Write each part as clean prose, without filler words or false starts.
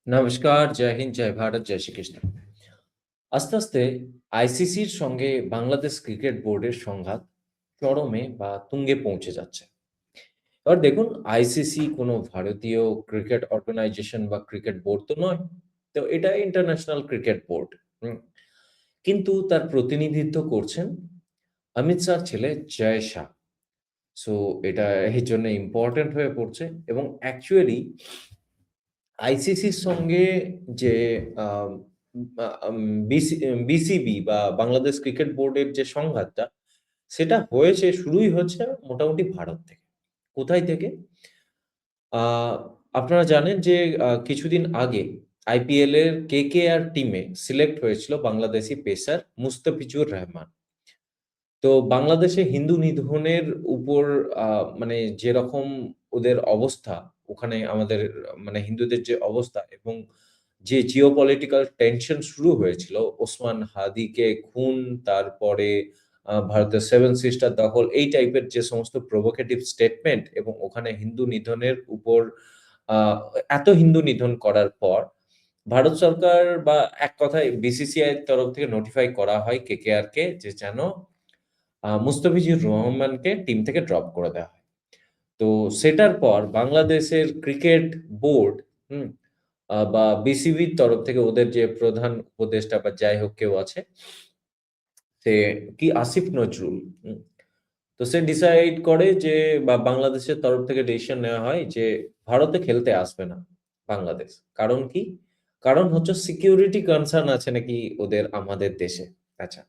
নমস্কার, জয় হিন্দ, জয় ভারত, জয় শ্রীকৃষ্ণ। আস্তে, আস্তে আইসিসির সঙ্গে বাংলাদেশ ক্রিকেট বোর্ডের সংঘাত চরমে বা তুঙ্গে পৌঁছে যাচ্ছে। এবার দেখুন আইসিসি কোনো ভারতীয় ক্রিকেট অর্গানাইজেশন বা ক্রিকেট বোর্ড তো নয়। তো এটা ইন্টারন্যাশনাল ক্রিকেট বোর্ড। হুম? কিন্তু তার প্রতিনিধিত্ব করছেন অমিত শাহর ছেলে জয় শাহ। সো এটা এর জন্য ইম্পোর্টেন্ট হয়ে পড়ছে এবং অ্যাকচুয়ালি আইসিসির সঙ্গে যে আম আ আম বিসিবি বা বাংলাদেশ ক্রিকেট বোর্ডের যে সংঘাতটা, সেটা শুরুই হয়েছে মোটামুটি ভারত থেকে। কোথায় থেকে? আ আপনারা জানেন যে কিছুদিন আগে আইপিএল এর কেকেআর টিমে সিলেক্ট হয়েছিল বাংলাদেশী পেসার মুস্তাফিজুর রহমান। তো বাংলাদেশে হিন্দু নিধনের উপর আ মানে যেরকম ওদের অবস্থা, ওখানে আমাদের মানে হিন্দুদের যে অবস্থা এবং যে জিওপলিটিক্যাল টেনশন শুরু হয়েছিল, ওসমান হাদিকে খুন, তারপরে ভারতের সেভেন সিস্টার দখল, এই টাইপের যে সমস্ত প্রভোকেটিভ স্টেটমেন্ট এবং ওখানে হিন্দু নিধনের উপর আ এত হিন্দু নিধন করার পর ভারত সরকার বা এক কথায় বিসিসিআই এর তরফ থেকে নোটিফাই করা হয় কেকেআর যে যেন মুস্তাফিজুর রহমানকে টিম থেকে ড্রপ করে দেওয়া হয়। তো সেটার পর বাংলাদেশের ক্রিকেট বোর্ড হুম? বা বিসিবির তরফ থেকে ওদের যে প্রধান উপদেষ্টা বা যাই হোক কেউ আছে, সে কি আসিফ নজরুল। তো সে ডিসাইড করে যে বা বাংলাদেশের তরফ থেকে ডিসিশন নেওয়া হয় যে ভারতে খেলতে আসবে না বাংলাদেশ। কারণ কি? কারণ হচ্ছে সিকিউরিটি কনসার্ন আছে নাকি ওদের আমাদের দেশে। আচ্ছা।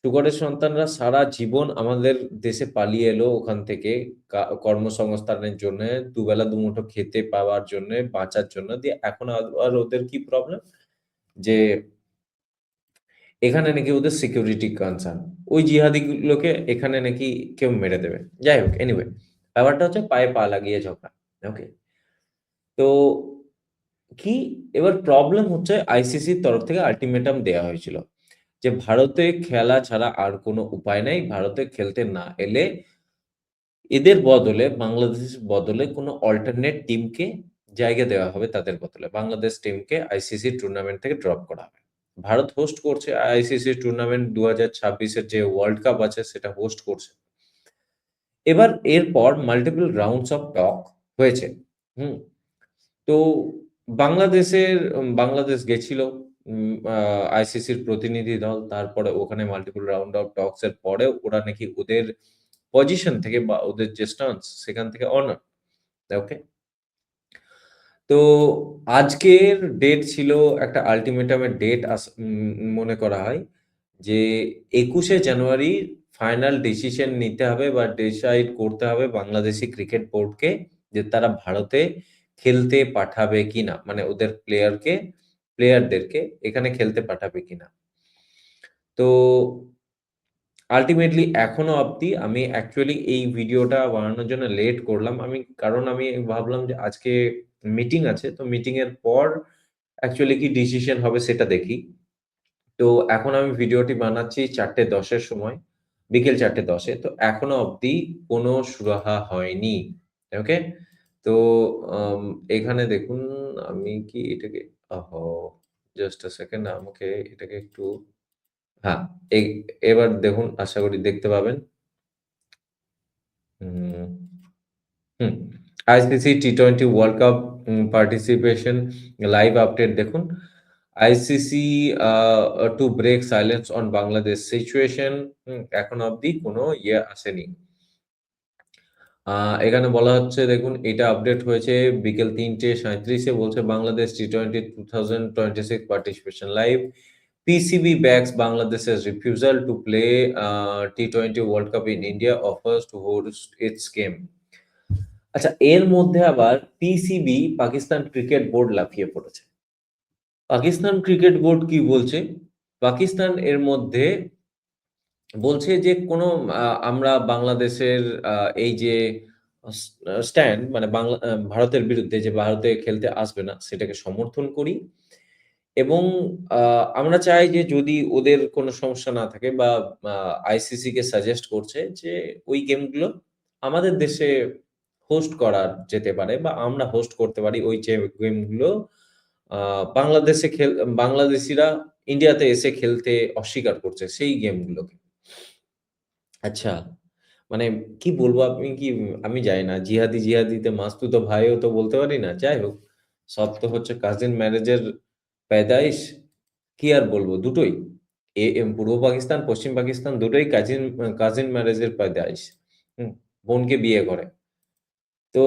সুগরের সন্তানরা সারা জীবন আমাদের দেশে পালিয়ে এলো ওখান থেকে কর্মসংস্থানের জন্যে, দুবেলা দুমুঠো খেতে পাওয়ার জন্যে, বাঁচার জন্য। দিয়ে এখন আবার ওদের কি প্রবলেম? যে এখানে নাকি ওদের সিকিউরিটি কনসার্ন। ওই জিহাদিগুলোকে এখানে নাকি কেউ মেরে দেবে। যাই হোক এনিওয়ে ব্যাপারটা হচ্ছে পায়ে পা লাগিয়ে ঝগড়া। ওকে? তো কি এবার প্রবলেম হচ্ছে আইসিসির তরফ থেকে আল্টিমেটাম দেয়া হয়েছিল। যে ভারতে খেলা ছাড়া আর কোনো উপায় নাই। ভারতে খেলতে না এলে এদের বদলে বাংলাদেশের বদলে কোনো অল্টারনেট টিমকে জায়গা দেওয়া হবে তাদের বদলে। বাংলাদেশ টিমকে আইসিসি টুর্নামেন্ট থেকে ড্রপ করা হবে। ভারত হোস্ট করছে আইসিসি টুর্নামেন্ট ২০২৬ এর যে ওয়ার্ল্ড কাপ আছে সেটা হোস্ট করছে। এবার এরপর মাল্টিপল রাউন্ডস অফ টক হয়েছে। হুম? তো বাংলাদেশ গেছিল আইসিসির প্রতিনিধি দল। তারপরে ওখানে মাল্টিপল রাউন্ড অফ টকস এর পরেও ওরা নাকি ওদের পজিশন থেকে বা ওদের যে স্টান্স সেখান থেকে অনার। ওকে? তো আজকের ডেট ছিল একটা আল্টিমেটাম এর ডেট মনে করা হয় যে ২১শে জানুয়ারি ফাইনাল ডিসিশন নিতে হবে বা ডিসাইড করতে হবে বাংলাদেশী ক্রিকেট বোর্ডকে যে তারা ভারতে খেলতে পাঠাবে কিনা। মানে ওদের প্লেয়ারদেরকে এখানে খেলতে পাঠাবে কিনা। তো আল্টিমেটলি এখনো অব্দি আমি অ্যাকচুয়ালি এই ভিডিওটা বানানোর জন্য লেট করলাম। কারণ আমি ভাবলাম যে আজকে মিটিং আছে। তো মিটিং এর পর অ্যাকচুয়ালি কি ডিসিশন হবে সেটা দেখি। তো এখন আমি ভিডিওটি বানাচ্ছি ৪:১০ এর সময়, বিকেল ৪:১০ এ। তো এখনো অব্দি কোনো সুরাহা হয়নি। ওকে? তো আম এখানে দেখুন আমি কি এটাকে ওহো! জাস্ট আ সেকেন্ড আমাকে এটাকে একটু হ্যাঁ, এই এবার দেখুন আশা করি দেখতে পাবেন। হুম, হুম। আইসিসি টি-20 world cup participation live update দেখুন। ICC a to break silence on Bangladesh situation এখনো অব্দি কোনো আসেনি। আ এখানে বলা হচ্ছে দেখুন এটা আপডেট হয়েছে বিকেল ৩:৩৭ এ বলছে বাংলাদেশ টি-20 2026 participation live. PCB backs Bangladesh's refusal to play T20 World Cup in India offers to host its game. আচ্ছা এর মধ্যে আবার পিসিবি পাকিস্তান ক্রিকেট বোর্ড লাফিয়ে পড়েছে। পাকিস্তান ক্রিকেট বোর্ড কি বলছে? পাকিস্তান এর মধ্যে বলছে যে কোনো আমরা বাংলাদেশের আ এই যে স স্ট্যান্ড মানে ভারতের বিরুদ্ধে যে ভারতে খেলতে আসবে না সেটাকে সমর্থন করি এবং আ আমরা চাই যে যদি ওদের কোনো সমস্যা না থাকে বা আ আইসিসি কে সাজেস্ট করছে যে ওই গেমগুলো আমাদের দেশে হোস্ট করা যেতে পারে বা আমরা হোস্ট করতে পারি ওই যে গেমগুলো আ বাংলাদেশে বাংলাদেশীরা ইন্ডিয়াতে এসে খেলতে অস্বীকার করছে সেই গেমগুলোকে। আচ্ছা, মানে কি বলবো আমি জানি না। জিহাদিতে মাসতুতো ভাইও তো বলতে পারি না। যাই হোক, সব তো হচ্ছে কাজিন ম্যারেজের পেদাইশ। কি আর বলবো? দুটোই। পূর্ব পাকিস্তান, পশ্চিম পাকিস্তান দুটোই কাজিন ম্যারেজের পেদাইশ। হুম? বোনকে বিয়ে করে। তো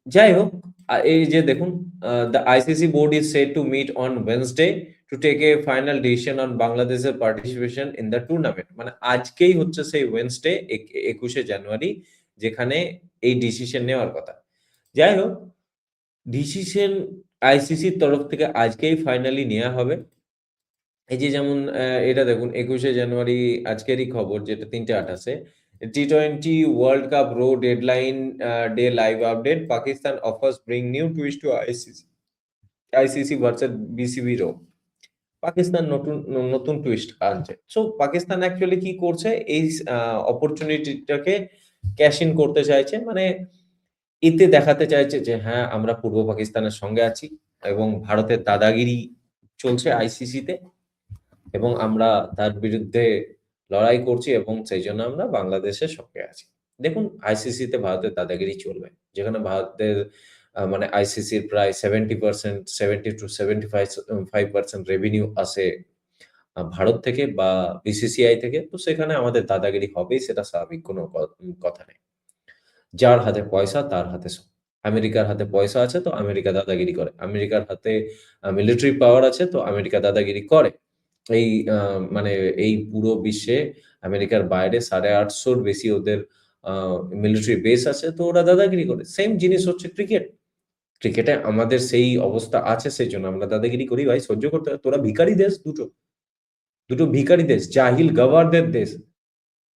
যাই হোক, এই যে দেখুন, the ICC board is said to meet on Wednesday to take a final decision on বাংলাদেশের participation in the tournament। মানে আজকেই হচ্ছে সেই ওয়েডনেসডে ২১শে জানুয়ারি, যেখানে এই ডিসিশন নেওয়ার কথা। যাই হোক, ডিসিশন আইসিসির তরফ থেকে আজকেই ফাইনালি নেয়া হবে। এই যে যেমন এটা দেখুন, ২১শে জানুয়ারি আজকেরই খবর, যেটা ৩:২৮ এ। টি-20 world cup row deadline day live update. Pakistan offers bring new twist to ICC. ICC versus BCB row. Pakistan নতুন টুইস্ট আনছে। সো পাকিস্তান অ্যাকচুয়ালি কি করছে? এই অপরচুনিটিটাকে ক্যাশ ইন করতে চাইছে। মানে এতে দেখাতে চাইছে যে হ্যাঁ, আমরা পূর্ব পাকিস্তানের সঙ্গে আছি এবং ভারতের দাদাগিরি চলছে আইসিসিতে। এবং আমরা তার বিরুদ্ধে লড়াই করছি এবং সেইজন্য আমরা বাংলাদেশের সঙ্গে আছি। দেখুন, আইসিসিতে ভারতের দাদাগিরি চলবে। যেখানে ভারতের মানে আইসিসির প্রায় 70% 70-75% রেভিনিউ আসে ভারত থেকে বা বিসিসিআই থেকে। তো সেখানে আমাদের দাদাগিরি হবেই, সেটা স্বাভাবিক, কোনো কথা নেই। যার হাতে পয়সা তার হাতে সব। আমেরিকার হাতে পয়সা আছে তো আমেরিকা দাদাগিরি করে। আমেরিকার হাতে মিলিটারি পাওয়ার আছে তো আমেরিকা দাদাগিরি করে। এই আ মানে এই পুরো বিশ্বে আমেরিকার বাইরে ৮৫০ র বেশি ওদের আ মিলিটারি বেস আছে, তো ওরা দাদাগিরি করে। সেম জিনিস হচ্ছে ক্রিকেট। ক্রিকেটে আমাদের সেই অবস্থা আছে, সেজন্য আমরা দাদাগিরি করি ভাই, সহ্য করতে হয়। তোরা ভিখারি দেশ দুটো। দুটো ভিখারি দেশ, জাহিল গাওয়ারদের দেশ।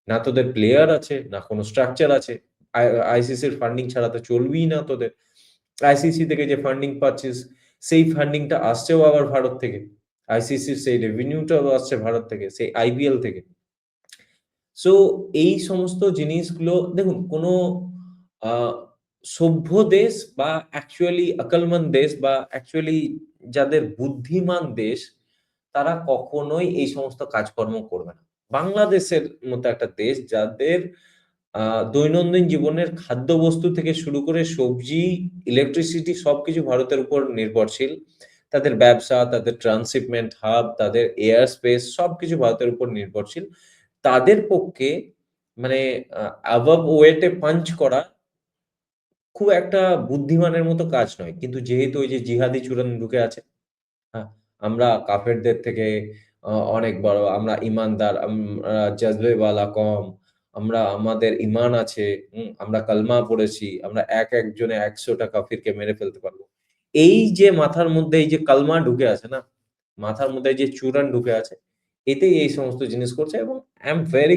না তোদের প্লেয়ার আছে, না কোনো স্ট্রাকচার আছে। আইসিসির ফান্ডিং ছাড়া তো চলবেই না তোদের। আইসিসি থেকে যে ফান্ডিং পাচ্ছিস, সেই ফান্ডিংটা আসছেও আবার ভারত থেকে। আইসিসির সেই রেভিনিউটাও আসছে ভারত থেকে, সেই আইপিএল থেকে। সো এই সমস্ত জিনিসগুলো দেখুন, কোনো আ সভ্য দেশ বা অ্যাকচুয়ালি আকলমন্দ দেশ বা অ্যাকচুয়ালি যাদের বুদ্ধিমান দেশ, তারা কখনোই এই সমস্ত কাজকর্ম করবে না। বাংলাদেশের মতো একটা দেশ, যাদের আ দৈনন্দিন জীবনের খাদ্যবস্তু থেকে শুরু করে সবজি, ইলেকট্রিসিটি সবকিছু ভারতের উপর নির্ভরশীল। তাদের ব্যবসা, তাদের ট্রান্সশিপমেন্ট হাব, তাদের এয়ার স্পেস সবকিছু ভারতের উপর নির্ভরশীল। তাদের পক্ষে মানে আ above weight এ পাঞ্চ করা খুব একটা বুদ্ধিমানের মতো কাজ নয়। কিন্তু যেহেতু ওই যে জিহাদি চূড়ান্ত ঢুকে আছে, হ্যাঁ, আমরা কাফেরদের থেকে অনেক বড়, আমরা ঈমানদার, আমরা জজবেওয়ালা কম, আমাদের ঈমান আছে, আমরা কালমা পড়েছি, আমরা একজনে ১০০ টা কাফিরকে মেরে ফেলতে পারবো। এই যে মাথার মধ্যে এই যে কালমা ঢুকে আছে না, মাথার মধ্যে যে চূড়ান ঢুকে আছে, এতেই এই সমস্ত জিনিস করছে এবং আই এম ভেরি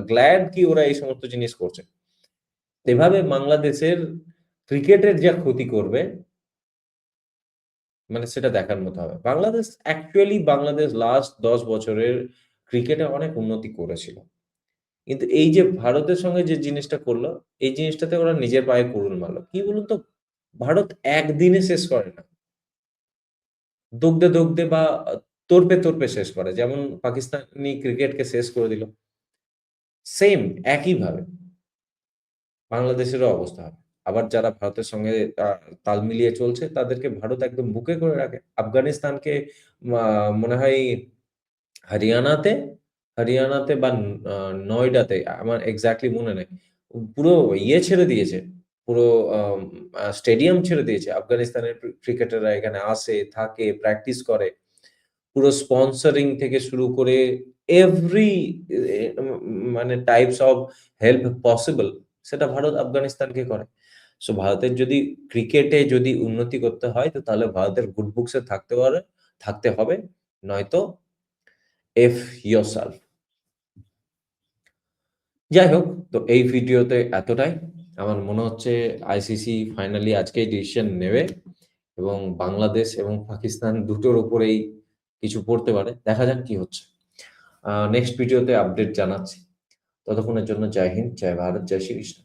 গ্ল্যাড কি ওরা এই সমস্ত জিনিস করছে। এভাবে বাংলাদেশের ক্রিকেটের যা ক্ষতি করবে, মানে সেটা দেখার মতো হবে। বাংলাদেশ লাস্ট ১০ বছরের ক্রিকেটে অনেক উন্নতি করেছিল। কিন্তু এই যে ভারতের সঙ্গে যে জিনিসটা করল, এই জিনিসটাতে ওরা নিজের পায়ে কুড়ুল মারল। কি বলুন তো? ভারত একদিনে শেষ করে না। দগদে বা তোড়পে শেষ করে। যেমন পাকিস্তানি ক্রিকেটকে শেষ করে দিল। সেইম একইভাবে বাংলাদেশেরও অবস্থা হবে। আবার যারা ভারতের সঙ্গে আ তাল মিলিয়ে চলছে, তাদেরকে ভারত একদম বুকে করে রাখে। আফগানিস্তানকে মা মনে হয় হরিয়ানাতে হরিয়ানাতে বা আ নয়ডাতে, আমার এক্সাক্টলি মনে নেই। পুরো ইয়ে ছেড়ে দিয়েছে। পুরো আম আ স্টেডিয়াম ছেড়ে দিয়েছে। আফগানিস্তানের ক্রিকেটাররা এখানে আসে, থাকে, প্র্যাকটিস করে। পুরো স্পন্সরিং থেকে শুরু করে এভরি এ মানে টাইপস অফ হেল্প পসিবল, সেটা ভারত আফগানিস্তানকে করে। সো ভারতের যদি ক্রিকেটে যদি উন্নতি করতে হয়, তো তাহলে ভারতের গুড বুকস এ থাকতে হবে। নয়তো এফ ইয়োরসেলফ। যাই হোক, তো এই ভিডিওতে এতটাই। আমার মনে হচ্ছে আইসিসি ফাইনালি আজকেই ডিসিশন নেবে এবং বাংলাদেশ এবং পাকিস্তান দুটোর উপরেই কিছু পড়তে পারে। দেখা যাক কি হচ্ছে। নেক্সট ভিডিওতে আপডেট জানাচ্ছি। ততক্ষণের জন্য জয় হিন্দ, জয় ভারত, জয় শ্রীকৃষ্ণ।